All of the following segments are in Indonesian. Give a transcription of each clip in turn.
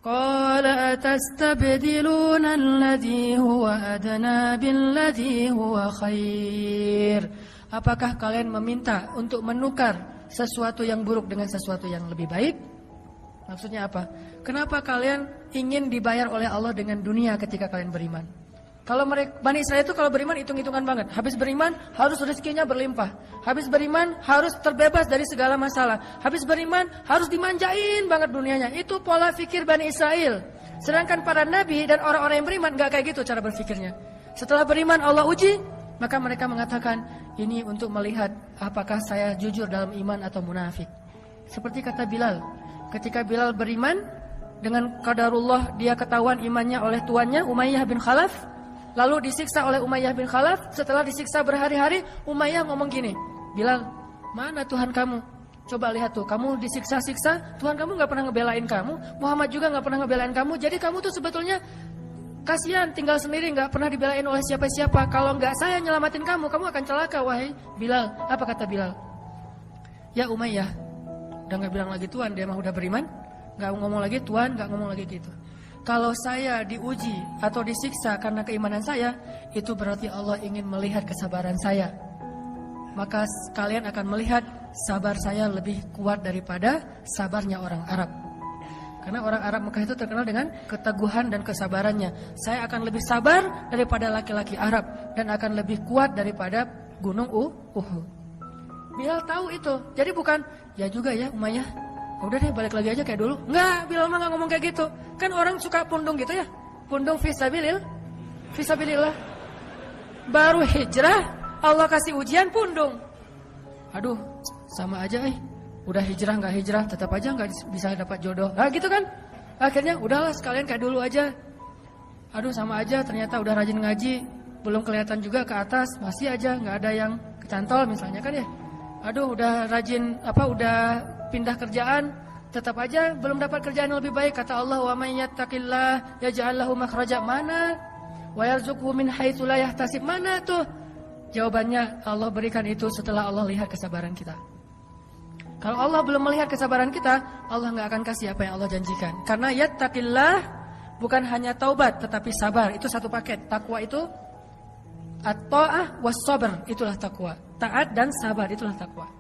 Qala atastabdiluna alladhi huwa adna billadhi huwa khair. Apakah kalian meminta untuk menukar sesuatu yang buruk dengan sesuatu yang lebih baik? Maksudnya apa? Kenapa kalian ingin dibayar oleh Allah dengan dunia ketika kalian beriman? Kalau mereka, Bani Israel itu kalau beriman hitung-hitungan banget. Habis beriman harus rezekinya berlimpah. Habis beriman harus terbebas dari segala masalah. Habis beriman harus dimanjain banget dunianya. Itu pola pikir Bani Israel. Sedangkan para nabi dan orang-orang yang beriman gak kayak gitu cara berpikirnya. Setelah beriman Allah uji, maka mereka mengatakan, ini untuk melihat apakah saya jujur dalam iman atau munafik. Seperti kata Bilal, ketika Bilal beriman, dengan qadarullah dia ketahuan imannya oleh tuannya Umayyah bin Khalaf. Lalu disiksa oleh Umayyah bin Khalaf. Setelah disiksa berhari-hari, Umayyah ngomong gini, Bilal, mana Tuhan kamu? Coba lihat tuh, kamu disiksa-siksa, Tuhan kamu gak pernah ngebelain kamu, Muhammad juga gak pernah ngebelain kamu. Jadi kamu tuh sebetulnya kasihan, tinggal sendiri, gak pernah dibelain oleh siapa-siapa. Kalau gak saya nyelamatin kamu, kamu akan celaka, wahai Bilal. Apa kata Bilal? Ya Umayyah, udah gak bilang lagi Tuhan, dia mah udah beriman. Gak ngomong lagi Tuhan, gak ngomong lagi gitu. Kalau saya diuji atau disiksa karena keimanan saya, itu berarti Allah ingin melihat kesabaran saya. Maka kalian akan melihat sabar saya lebih kuat daripada sabarnya orang Arab. Karena orang Arab Mekah itu terkenal dengan keteguhan dan kesabarannya. Saya akan lebih sabar daripada laki-laki Arab dan akan lebih kuat daripada gunung Uhud. Bilal tahu itu. Jadi bukan, ya juga ya Umayyah, udah deh balik lagi aja kayak dulu. Enggak, Bilal mah gak ngomong kayak gitu. Kan orang suka pundung gitu ya. Pundung fisabilillah. Baru hijrah Allah kasih ujian pundung. Aduh, sama aja udah hijrah gak hijrah tetap aja gak bisa dapat jodoh. Nah gitu kan. Akhirnya udahlah sekalian kayak dulu aja. Aduh sama aja, ternyata udah rajin ngaji, belum kelihatan juga ke atas, masih aja gak ada yang kecantol misalnya kan ya. Aduh udah rajin udah pindah kerjaan, tetap aja belum dapat kerjaan yang lebih baik. Kata Allah, wa may yattaqillah yaj'al lahu makhraja. Mana? Wa yarzuqhu min haitsu la yahtasib. Mana tuh? Jawabannya Allah berikan itu setelah Allah lihat kesabaran kita. Kalau Allah belum melihat kesabaran kita, Allah enggak akan kasih apa yang Allah janjikan. Karena yattaqillah bukan hanya taubat tetapi sabar. Itu satu paket. Takwa itu at-ta'ah was-sabr, itulah takwa. Taat dan sabar itulah takwa.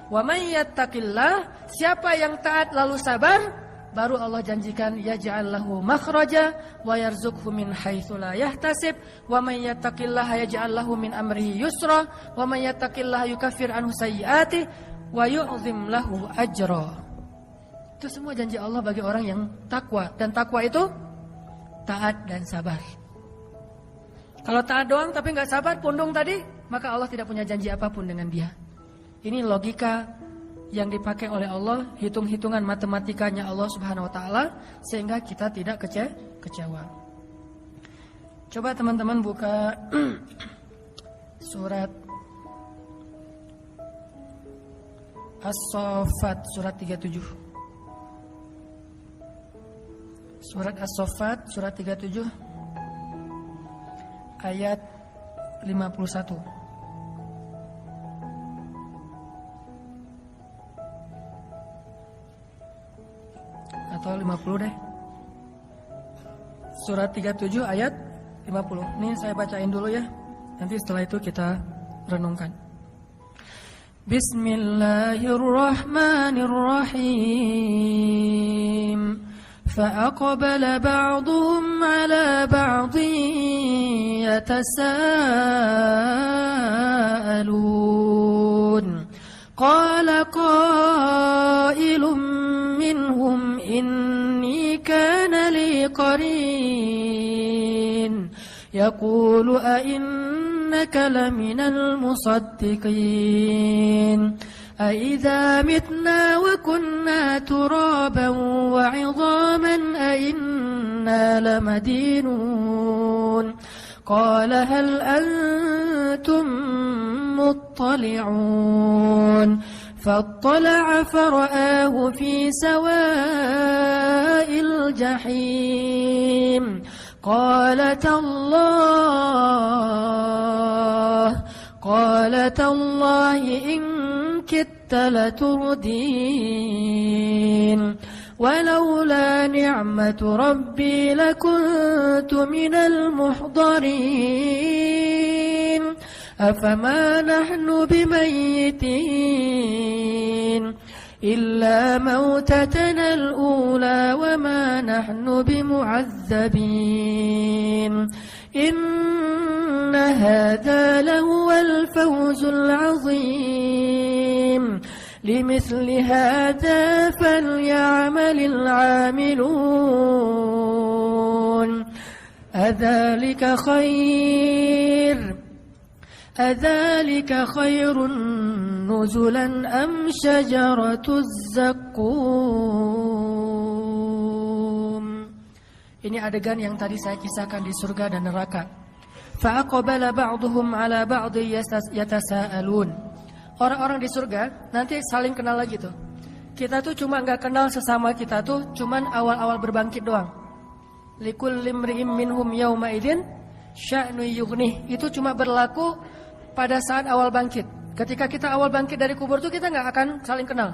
Wa may yattaqillah, siapa yang taat lalu sabar, baru Allah janjikan yaj'al lahu makhraja wa yarzuqhu min haitsu la yahtasib. Wa may yattaqillaha yaj'al lahu min amrihi yusra wa may yattaqillaha yukaffir anhu sayyi'atihi wa yu'zim lahu ajra. Itu semua janji Allah bagi orang yang takwa, dan takwa itu taat dan sabar. Kalau taat doang tapi enggak sabar, pundung tadi, maka Allah tidak punya janji apapun dengan dia. Ini logika yang dipakai oleh Allah, hitung-hitungan matematikanya Allah Subhanahu wa taala, sehingga kita tidak kecewa. Coba teman-teman buka surat As-Saffat surat 37. Surat As-Saffat surat 37 ayat 51. Atau 50 deh. Surat 37 ayat 50. Ini saya bacain dulu ya. Nanti setelah itu kita renungkan. Bismillahirrahmanirrahim. فأقبل بعضهم على بعض يتساءلون قال قائل منهم إني كان لي قرين يقول أئنك لمن المصدقين أإذا متنا وكنا ترابا وعظاما أئنا لمدينون قال هل أنتم مطلعون فاطلع فرآه في سواء الجحيم قال تالله إن كدت لتردين ولولا نعمة ربي لكنت من المحضرين أفما نحن بميتين إلا موتتنا الأولى وما نحن بمعذبين إن هذا لهو الفوز العظيم لمثل هذا فليعمل العاملون أذلك خير نزلا أم شجرة الزقوم. Ini adegan yang tadi saya kisahkan di surga dan neraka. Fa'aqbala ba'dhum 'ala ba'dhi yatasaalun. Orang-orang di surga nanti saling kenal lagi tuh. Kita tuh cuma enggak kenal sesama kita tuh cuman awal-awal berbangkit doang. Likulli imri'in minhum yauma idzin sya'nu yughnih. Itu cuma berlaku pada saat awal bangkit. Ketika kita awal bangkit dari kubur tuh kita enggak akan saling kenal.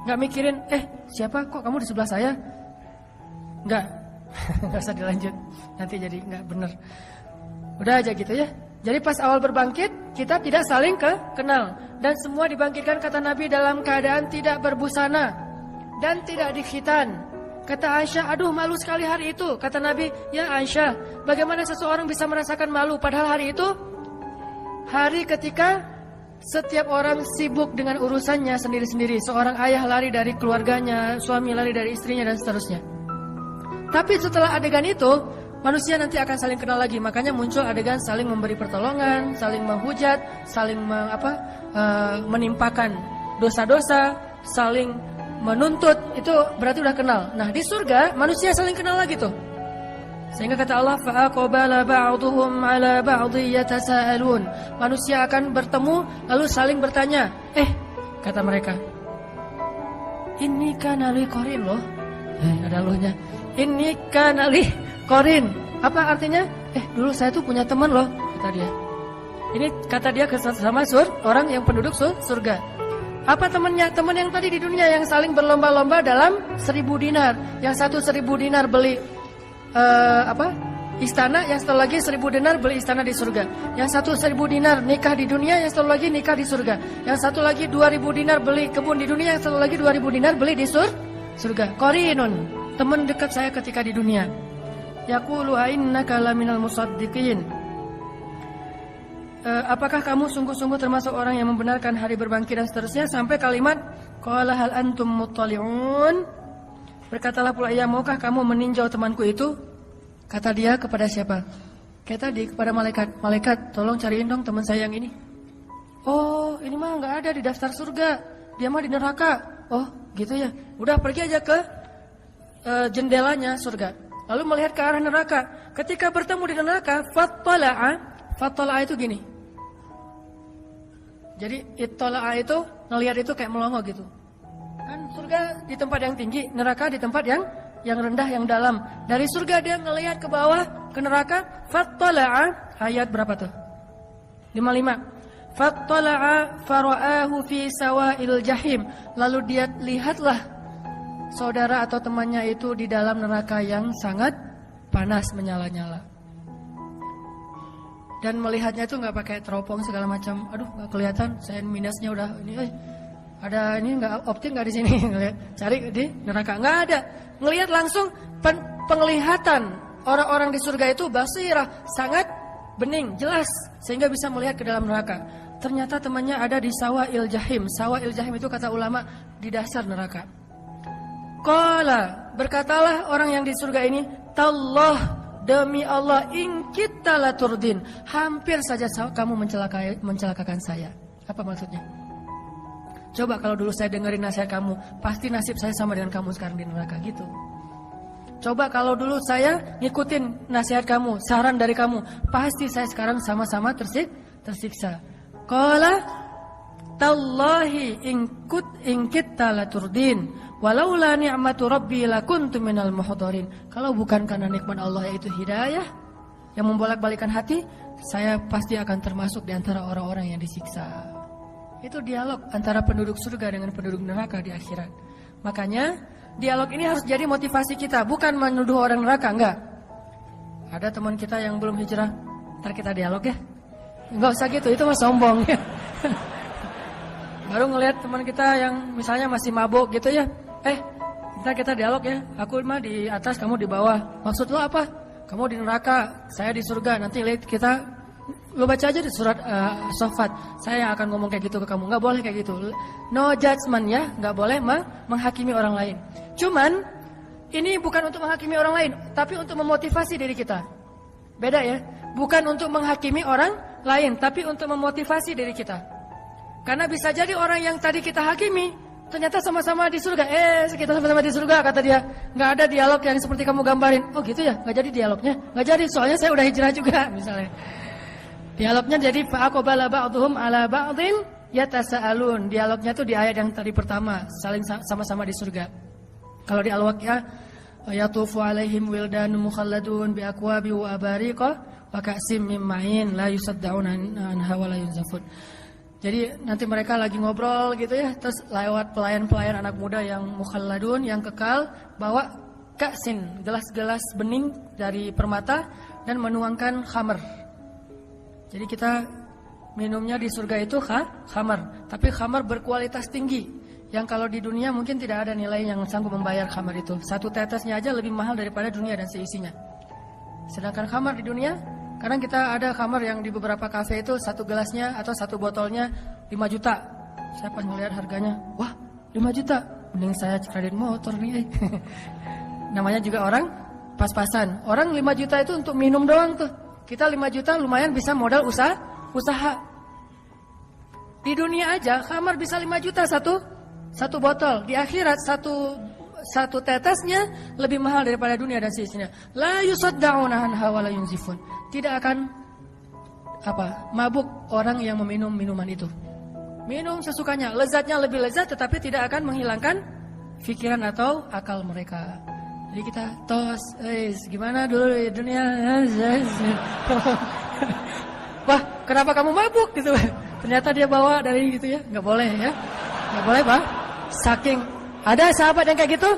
Enggak mikirin, siapa kok kamu di sebelah saya? Enggak. Enggak usah dilanjut. Nanti jadi enggak benar. Udah aja gitu ya. Jadi pas awal berbangkit kita tidak saling kenal dan semua dibangkitkan kata Nabi dalam keadaan tidak berbusana dan tidak dikhitan. Kata Aisyah, aduh malu sekali hari itu. Kata Nabi, ya Aisyah, bagaimana seseorang bisa merasakan malu padahal hari itu hari ketika setiap orang sibuk dengan urusannya sendiri-sendiri. Seorang ayah lari dari keluarganya, suami lari dari istrinya dan seterusnya. Tapi setelah adegan itu manusia nanti akan saling kenal lagi. Makanya muncul adegan saling memberi pertolongan, saling menghujat, saling menimpakan dosa-dosa, saling menuntut. Itu berarti udah kenal. Nah di surga manusia saling kenal lagi tuh. Sehingga kata Allah, fa'aqbala ba'dhum 'ala ba'dhi yatasaalun. Manusia akan bertemu lalu saling bertanya. Kata mereka, ini kana li qarin loh. Ada lohnya. Ini kana li qarin. Apa artinya? Dulu saya tuh punya teman loh, kata dia. Ini kata dia ke sama orang yang penduduk surga. Apa temannya? Teman yang tadi di dunia yang saling berlomba-lomba dalam 1.000 dinar. Yang satu 1.000 dinar beli istana, yang satu lagi 1.000 dinar beli istana di surga. Yang satu 1.000 dinar nikah di dunia, yang satu lagi nikah di surga. Yang satu lagi 2.000 dinar beli kebun di dunia, yang satu lagi 2.000 dinar beli di surga. Qarinun, teman dekat saya ketika di dunia. Yaqulu ainnaka laminal musaddiqin. Apakah kamu sungguh-sungguh termasuk orang yang membenarkan hari berbangkit dan seterusnya sampai kalimat qala hal antum muttali'un. Berkatalah pula ia, maukah kamu meninjau temanku itu? Kata dia kepada siapa? Kayak tadi kepada malaikat. Malaikat, tolong cariin dong teman saya yang ini. Oh, ini mah enggak ada di daftar surga. Dia mah di neraka. Oh, gitu ya. Udah pergi aja ke jendelanya surga. Lalu melihat ke arah neraka. Ketika bertemu di neraka, fattala'a itu gini. Jadi ittala'a itu ngelihat itu kayak melongo gitu. Kan surga di tempat yang tinggi, neraka di tempat yang rendah, yang dalam. Dari surga dia ngelihat ke bawah, ke neraka. Fattala'a, ayat berapa tuh? 55. Fattala'a fara'ahu fi sawa'il jahim. Lalu dia lihatlah saudara atau temannya itu di dalam neraka yang sangat panas menyala-nyala. Dan melihatnya itu nggak pakai teropong segala macam. Aduh nggak kelihatan, saya minusnya udah ini. Ada ini nggak optik nggak di sini? Cari di neraka nggak ada. Ngelihat langsung penglihatan orang-orang di surga itu basirah, sangat bening, jelas sehingga bisa melihat ke dalam neraka. Ternyata temannya ada di sawa'il jahim. Sawa'il jahim itu kata ulama di dasar neraka. Qala, berkatalah orang yang di surga ini, tallah, demi Allah, in kita laturdin, hampir saja kamu mencelakakan saya. Apa maksudnya? Coba kalau dulu saya dengerin nasihat kamu, pasti nasib saya sama dengan kamu sekarang di neraka gitu. Coba kalau dulu saya ngikutin nasihat kamu, saran dari kamu, pasti saya sekarang sama-sama tersiksa. Qala tallahi in kita laturdin walaula ni'matu rabbi lakuntu minal muhdharin. Kalau bukan karena nikmat Allah yaitu hidayah yang membolak-balikan hati, saya pasti akan termasuk di antara orang-orang yang disiksa. Itu dialog antara penduduk surga dengan penduduk neraka di akhirat. Makanya dialog ini harus jadi motivasi kita, bukan menuduh orang neraka, enggak. Ada teman kita yang belum hijrah, ntar kita dialog ya. Enggak usah gitu, itu mah sombong ya. Baru ngelihat teman kita yang misalnya masih mabuk gitu ya. Ntar kita dialog ya. Aku mah di atas, kamu di bawah. Maksud lo apa? Kamu di neraka, saya di surga. Nanti lihat kita, lo baca aja di surat Shofat. Saya yang akan ngomong kayak gitu ke kamu. Nggak boleh kayak gitu. No judgment ya, nggak boleh menghakimi orang lain. Cuman ini bukan untuk menghakimi orang lain, tapi untuk memotivasi diri kita. Beda ya. Bukan untuk menghakimi orang lain, tapi untuk memotivasi diri kita. Karena bisa jadi orang yang tadi kita hakimi ternyata sama-sama di surga. Kita sama-sama di surga, kata dia. Nggak ada dialog yang seperti kamu gambarin. Oh gitu ya, nggak jadi dialognya. Nggak jadi, soalnya saya udah hijrah juga misalnya. Dialognya jadi fa'aqbala ba'dhum 'ala ba'dhin yatasaalun. Dialognya tuh di ayat yang tadi pertama, saling sama-sama di surga. Kalau di Al-Waqiah, yatufu 'alaihim wildanun mukhalladun bi akwabi wa abariqa wa ka'sim min ma'in la yusaddauna anha wa la yunzafun. Jadi nanti mereka lagi ngobrol gitu ya, terus lewat pelayan-pelayan anak muda yang mukhalladun, yang kekal, bawa ka'sin, gelas-gelas bening dari permata dan menuangkan khamar. Jadi kita minumnya di surga itu khamar, tapi khamar berkualitas tinggi. Yang kalau di dunia mungkin tidak ada nilai yang sanggup membayar khamar itu. Satu tetesnya aja lebih mahal daripada dunia dan seisinya. Sedangkan khamar di dunia, kadang kita ada khamar yang di beberapa kafe itu satu gelasnya atau satu botolnya 5 juta. Saya pas melihat harganya, wah 5 juta, mending saya kredit motor nih. Namanya juga orang pas-pasan. Orang 5 juta itu untuk minum doang tuh. Kita 5 juta lumayan bisa modal usaha. Di dunia aja khamar bisa 5 juta satu botol. Di akhirat satu tetesnya lebih mahal daripada dunia dan seisinya. La yusaddauna anha wa la yunzifun. Tidak akan mabuk orang yang meminum minuman itu. Minum sesukanya, lezatnya lebih lezat, tetapi tidak akan menghilangkan pikiran atau akal mereka. Jadi kita tos, gimana dulu di dunia? Wah, kenapa kamu mabuk gitu? Ternyata dia bawa dari gitu ya, nggak boleh ya, nggak boleh Pak. Saking ada sahabat yang kayak gitu,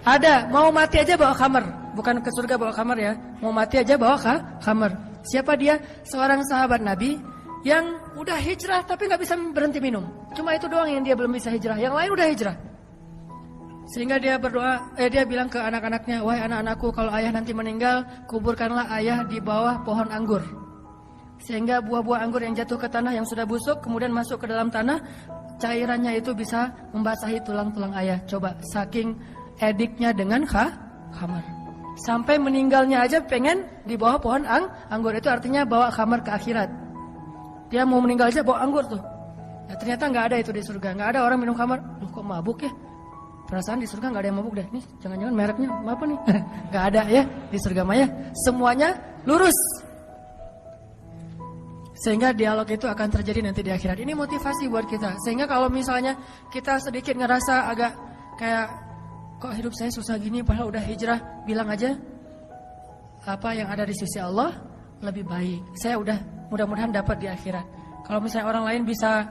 ada mau mati aja bawa khamar, bukan ke surga bawa khamar ya, mau mati aja bawa khamar. Siapa dia? Seorang sahabat Nabi yang udah hijrah tapi nggak bisa berhenti minum. Cuma itu doang yang dia belum bisa hijrah, yang lain udah hijrah. Sehingga dia berdoa, dia bilang ke anak-anaknya, wahai anak-anakku, kalau ayah nanti meninggal, kuburkanlah ayah di bawah pohon anggur. Sehingga buah-buah anggur yang jatuh ke tanah yang sudah busuk, kemudian masuk ke dalam tanah, cairannya itu bisa membasahi tulang-tulang ayah. Coba, saking ediknya dengan khamar. Sampai meninggalnya aja pengen di bawah pohon anggur. Itu artinya bawa khamar ke akhirat. Dia mau meninggal aja bawa anggur tuh. Nah, ternyata nggak ada itu di surga. Nggak ada orang minum khamar. Loh kok mabuk ya? Perasaan di surga nggak ada yang mabuk deh. Nih, jangan-jangan mereknya apa nih? Nggak ada ya di surga Maya. Semuanya lurus. Sehingga dialog itu akan terjadi nanti di akhirat. Ini motivasi buat kita. Sehingga kalau misalnya kita sedikit ngerasa agak kayak kok hidup saya susah gini padahal udah hijrah, bilang aja apa yang ada di sisi Allah lebih baik. Saya udah mudah-mudahan dapat di akhirat. Kalau misalnya orang lain bisa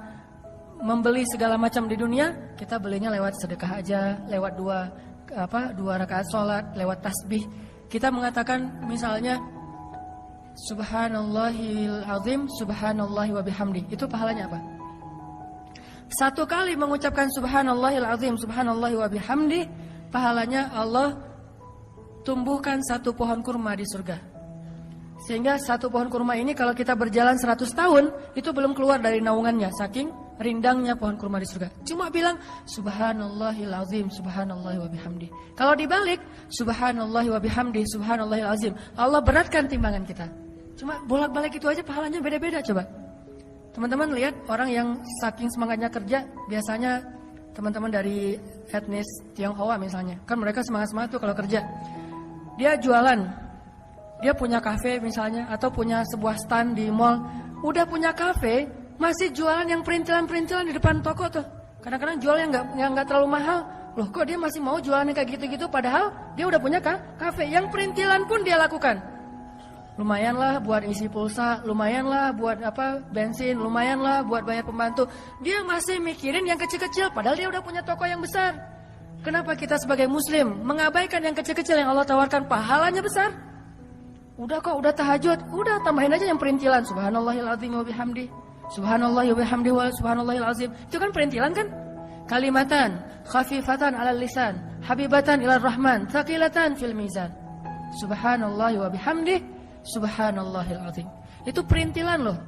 membeli segala macam di dunia, kita belinya lewat sedekah aja, lewat dua rakaat sholat, lewat tasbih. Kita mengatakan misalnya Subhanallahil azim, subhanallahi wa bihamdi. Itu pahalanya apa? Satu kali mengucapkan subhanallahil azim, subhanallahi wa bihamdi, pahalanya Allah tumbuhkan satu pohon kurma di surga. Sehingga satu pohon kurma ini kalau kita berjalan 100 tahun, itu belum keluar dari naungannya, saking rindangnya pohon kurma di surga. Cuma bilang subhanallahil azim, subhanallahi wa bihamdi. Kalau dibalik subhanallahi wa bihamdi, subhanallahil azim, Allah beratkan timbangan kita. Cuma bolak-balik itu aja pahalanya beda-beda. Coba teman-teman lihat orang yang saking semangatnya kerja, biasanya teman-teman dari etnis Tionghoa misalnya, kan mereka semangat-semangat tuh kalau kerja. Dia jualan, dia punya kafe misalnya, atau punya sebuah stand di mall. Udah punya kafe, masih jualan yang perintilan-perintilan di depan toko tuh. Kadang-kadang jual yang nggak terlalu mahal. Loh kok dia masih mau jualan yang kayak gitu-gitu, padahal dia udah punya kafe. Yang perintilan pun dia lakukan. Lumayanlah buat isi pulsa, lumayanlah buat bensin, lumayanlah buat bayar pembantu. Dia masih mikirin yang kecil-kecil, padahal dia udah punya toko yang besar. Kenapa kita sebagai muslim mengabaikan yang kecil-kecil yang Allah tawarkan pahalanya besar? Udah kok, udah tahajud, udah tambahin aja yang perintilan. Subhanallahil azim wa bihamdi. Subhanallah wa bihamdi wa subhanallahil azim. Itu kan perintilan kan? Kalimatan khafifatan 'alal lisan, habibatan ilar rahman, thaqilatan fil mizan. Subhanallah wa bihamdi, subhanallahil azim. Itu perintilan loh.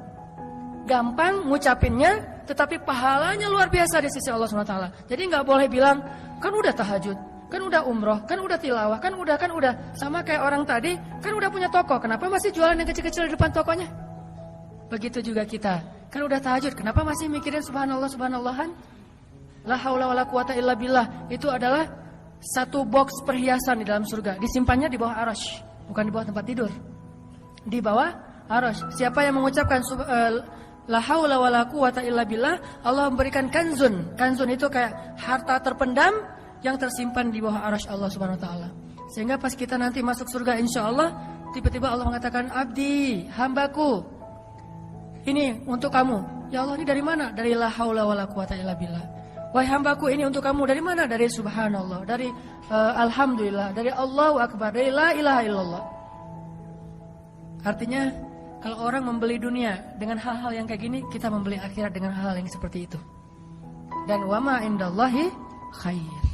Gampang ngucapinnya, tetapi pahalanya luar biasa di sisi Allah SWT. Jadi nggak boleh bilang, kan udah tahajud, kan udah umroh, kan udah tilawah, kan udah. Sama kayak orang tadi, kan udah punya toko. Kenapa masih jualan yang kecil-kecil di depan tokonya? Begitu juga kita. Kan udah tahajud, kenapa masih mikirin subhanallah, subhanallahan? La haula wala quwata illa billah. Itu adalah satu box perhiasan di dalam surga. Disimpannya di bawah arasy, bukan di bawah tempat tidur. Di bawah arasy. Siapa yang mengucapkan la haula wala quwata illa billah, Allah memberikan kanzun. Kanzun itu kayak harta terpendam yang tersimpan di bawah arasy Allah Subhanahu wa taala. Sehingga pas kita nanti masuk surga insyaallah, tiba-tiba Allah mengatakan, "Abdi, hambaku, ini untuk kamu." Ya Allah, ini dari mana? Dari la haula wala quwata illa billah. Wahai hambaku, ini untuk kamu dari mana? Dari subhanallah, dari alhamdulillah, dari Allahu akbar, dari la ilaha illallah. Artinya kalau orang membeli dunia dengan hal-hal yang kayak gini, kita membeli akhirat dengan hal-hal yang seperti itu. Dan wama indallahi khair.